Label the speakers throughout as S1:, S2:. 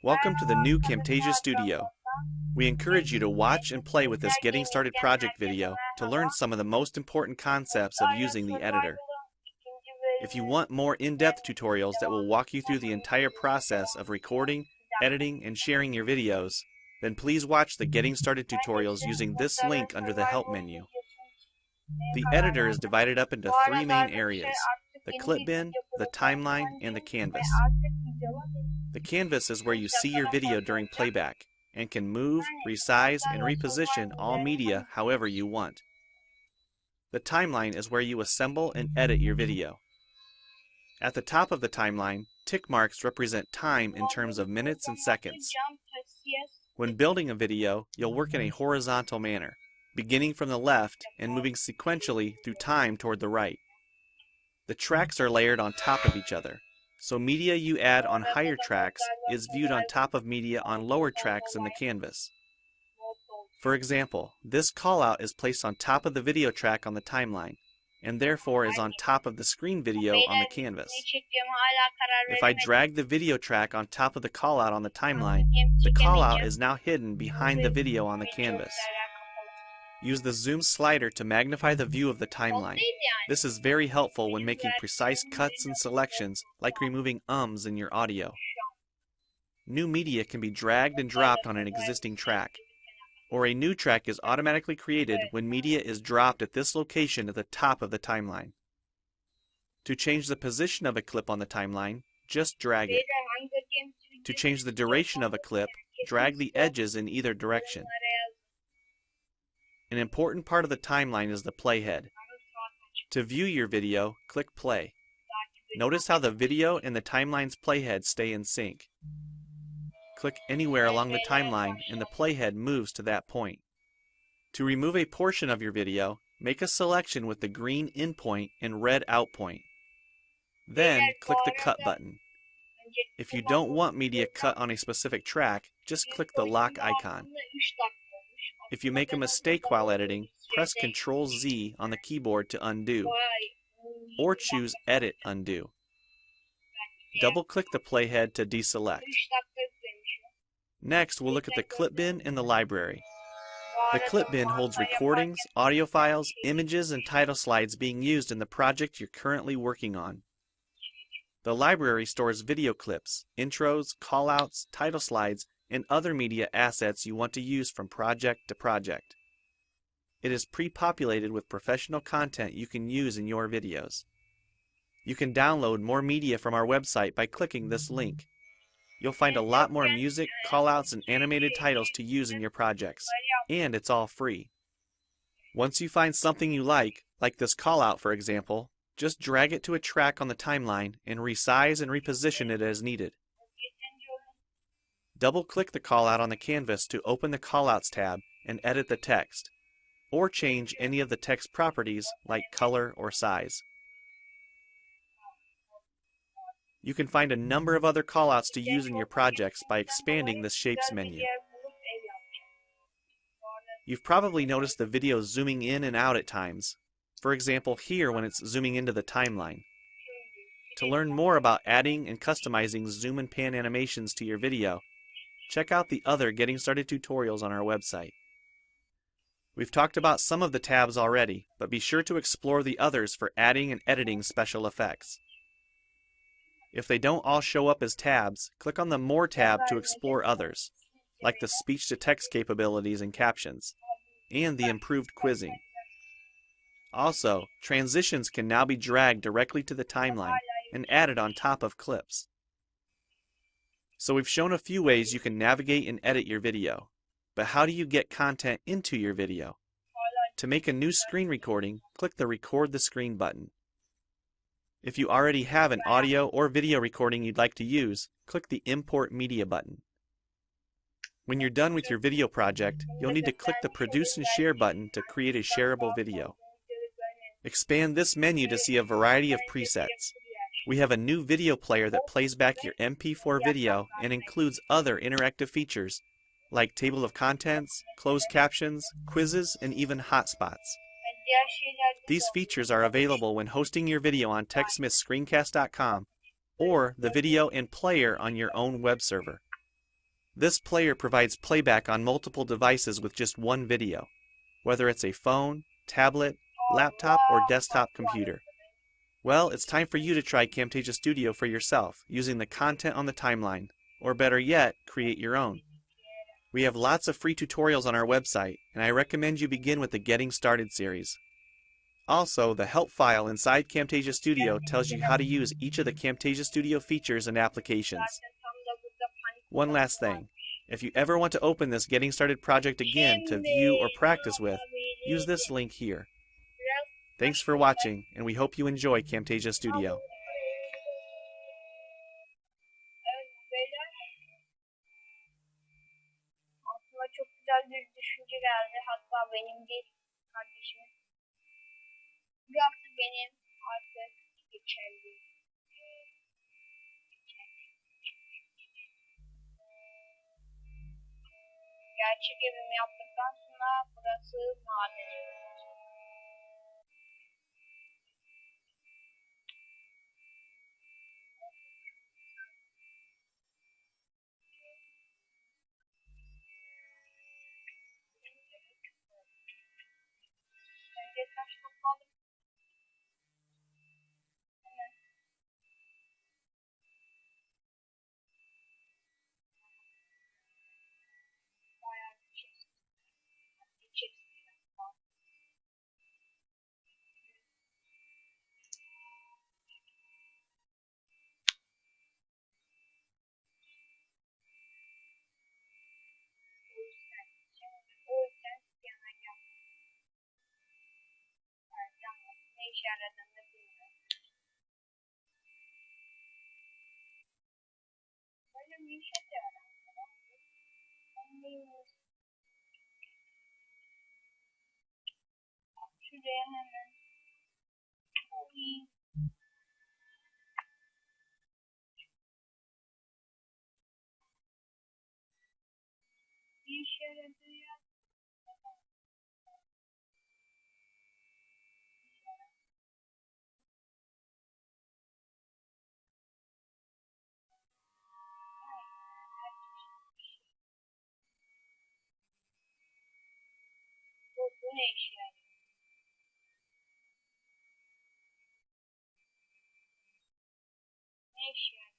S1: Welcome to the new Camtasia Studio. We encourage you to watch and play with this Getting Started project video to learn some of the most important concepts of using the editor. If you want more in-depth tutorials that will walk you through the entire process of recording, editing, and sharing your videos, then please watch the Getting Started tutorials using this link under the Help menu. The editor is divided up into three main areas: the clip bin, the timeline, and the canvas. The canvas is where you see your video during playback and can move, resize, and reposition all media however you want. The timeline is where you assemble and edit your video. At the top of the timeline, tick marks represent time in terms of minutes and seconds. When building a video, you'll work in a horizontal manner, beginning from the left and moving sequentially through time toward the right. The tracks are layered on top of each other, so media you add on higher tracks is viewed on top of media on lower tracks in the canvas. For example, this callout is placed on top of the video track on the timeline, and therefore is on top of the screen video on the canvas. If I drag the video track on top of the callout on the timeline, the callout is now hidden behind the video on the canvas. Use the zoom slider to magnify the view of the timeline. This is very helpful when making precise cuts and selections, like removing ums in your audio. New media can be dragged and dropped on an existing track, or a new track is automatically created when media is dropped at this location at the top of the timeline. To change the position of a clip on the timeline, just drag it. To change the duration of a clip, drag the edges in either direction. An important part of the timeline is the playhead. To view your video, click play. Notice how the video and the timeline's playhead stay in sync. Click anywhere along the timeline and the playhead moves to that point. To remove a portion of your video, make a selection with the green in point and red out point. Then click the cut button. If you don't want media cut on a specific track, just click the lock icon. If you make a mistake while editing, press Ctrl-Z on the keyboard to undo, or choose Edit Undo. Double-click the playhead to deselect. Next, we'll look at the clip bin in the library. The clip bin holds recordings, audio files, images, and title slides being used in the project you're currently working on. The library stores video clips, intros, callouts, title slides, and other media assets you want to use from project to project. It is pre-populated with professional content you can use in your videos. You can download more media from our website by clicking this link. You'll find a lot more music, callouts, and animated titles to use in your projects, and it's all free. Once you find something you like this callout for example, just drag it to a track on the timeline and resize and reposition it as needed. Double-click the callout on the canvas to open the Callouts tab and edit the text, or change any of the text properties like color or size. You can find a number of other callouts to use in your projects by expanding the Shapes menu. You've probably noticed the video zooming in and out at times, for example here when it's zooming into the timeline. To learn more about adding and customizing zoom and pan animations to your video, check out the other Getting Started tutorials on our website. We've talked about some of the tabs already, but be sure to explore the others for adding and editing special effects. If they don't all show up as tabs, click on the More tab to explore others, like the speech-to-text capabilities and captions, and the improved quizzing. Also, transitions can now be dragged directly to the timeline and added on top of clips. So we've shown a few ways you can navigate and edit your video, but how do you get content into your video? To make a new screen recording, click the Record the Screen button. If you already have an audio or video recording you'd like to use, click the Import Media button. When you're done with your video project, you'll need to click the Produce and Share button to create a shareable video. Expand this menu to see a variety of presets. We have a new video player that plays back your MP4 video and includes other interactive features like table of contents, closed captions, quizzes, and even hotspots. These features are available when hosting your video on TechSmithScreencast.com or the video and player on your own web server. This player provides playback on multiple devices with just one video, whether it's a phone, tablet, laptop, or desktop computer. Well, it's time for you to try Camtasia Studio for yourself, using the content on the timeline, or better yet, create your own. We have lots of free tutorials on our website, and I recommend you begin with the Getting Started series. Also, the help file inside Camtasia Studio tells you how to use each of the Camtasia Studio features and applications. One last thing, if you ever want to open this Getting Started project again to view or practice with, use this link here. Thanks for watching, and we hope you enjoy Camtasia Studio.
S2: Aklıma çok güzel bir düşünce geldi. Hatta benim değil, kardeşimin. Bu artık benim artık geçerli. Gerçek evimi yaptıktan sonra burası maden. Önce taş topladım. Hemen bayağı bir şey. O yüzden yana geldim. Ne işe yaradığını bilmiyorum. Böyle bir işe de yaramıyor. Şuraya hemen koyayım. Bir işe yaradıyor. Bu ne işe yarıyor? Ne işe yarıyor?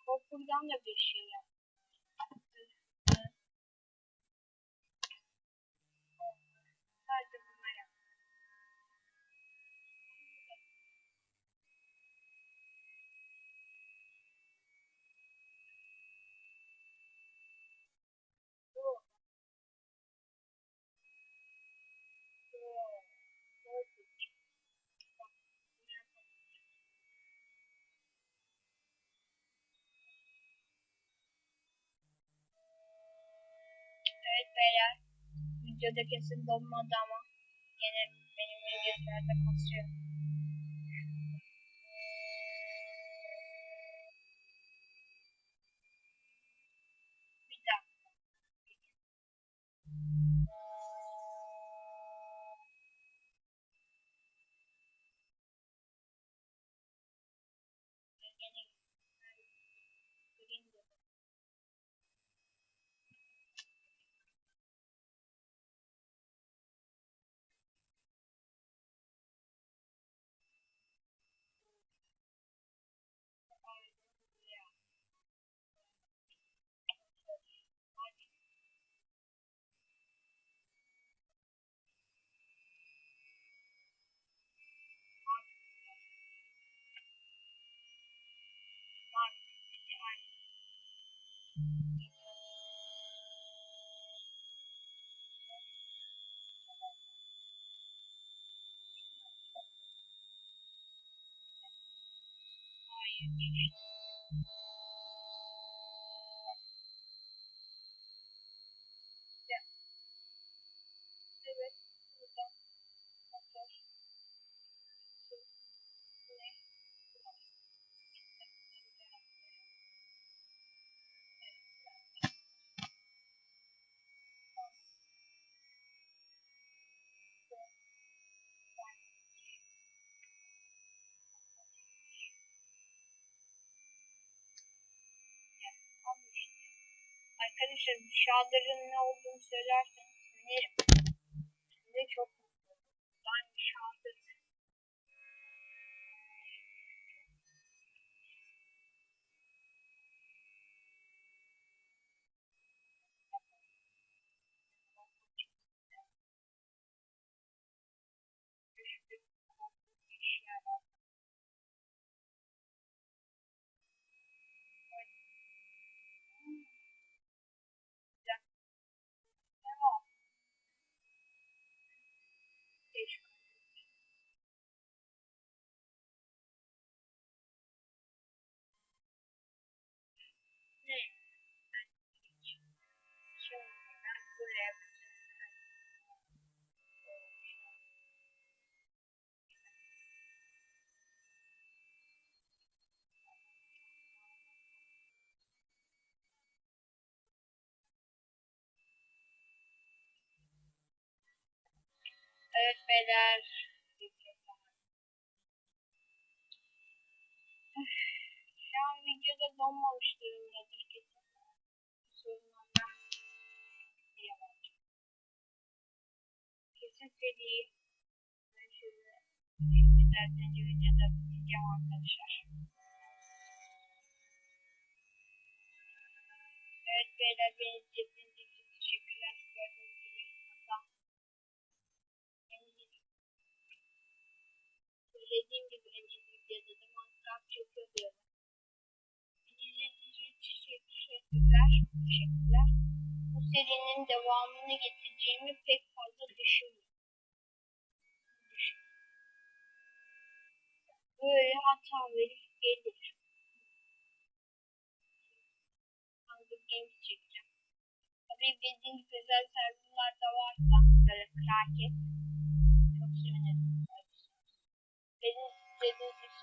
S2: Korkudan da bir şey yap. Sadece bunları yap. Evet beyler. Videoda kesin donmadı ama yine benim bilgisayarda kasıyor. Bir dakika. Evet. Burada. arkadaşlar şadırın ne olduğunu söylerseniz sevinirim. Size çok mutlu olurum. Ben şadır. Evet beyler. Şu an videoda donmamış durumdadır kesin. Sorunlarla kesin seri. Ben şöyle önce videoda bitireceğim arkadaşlar. Evet beyler beni izlediğiniz için teşekkürler. Gördüğünüz gibi hatta söylediğim gibi en iyi videoda da Minecraft çekiyor. Teşekkürler. Teşekkürler. Bu serinin devamını getireceğimi pek fazla düşünmüyorum. Böyle hata verip gelir. Hunger Games çekeceğim. Tabii bildiğiniz özel serverlar da varsa böyle kraket çok sevinirim. Benim istediğiniz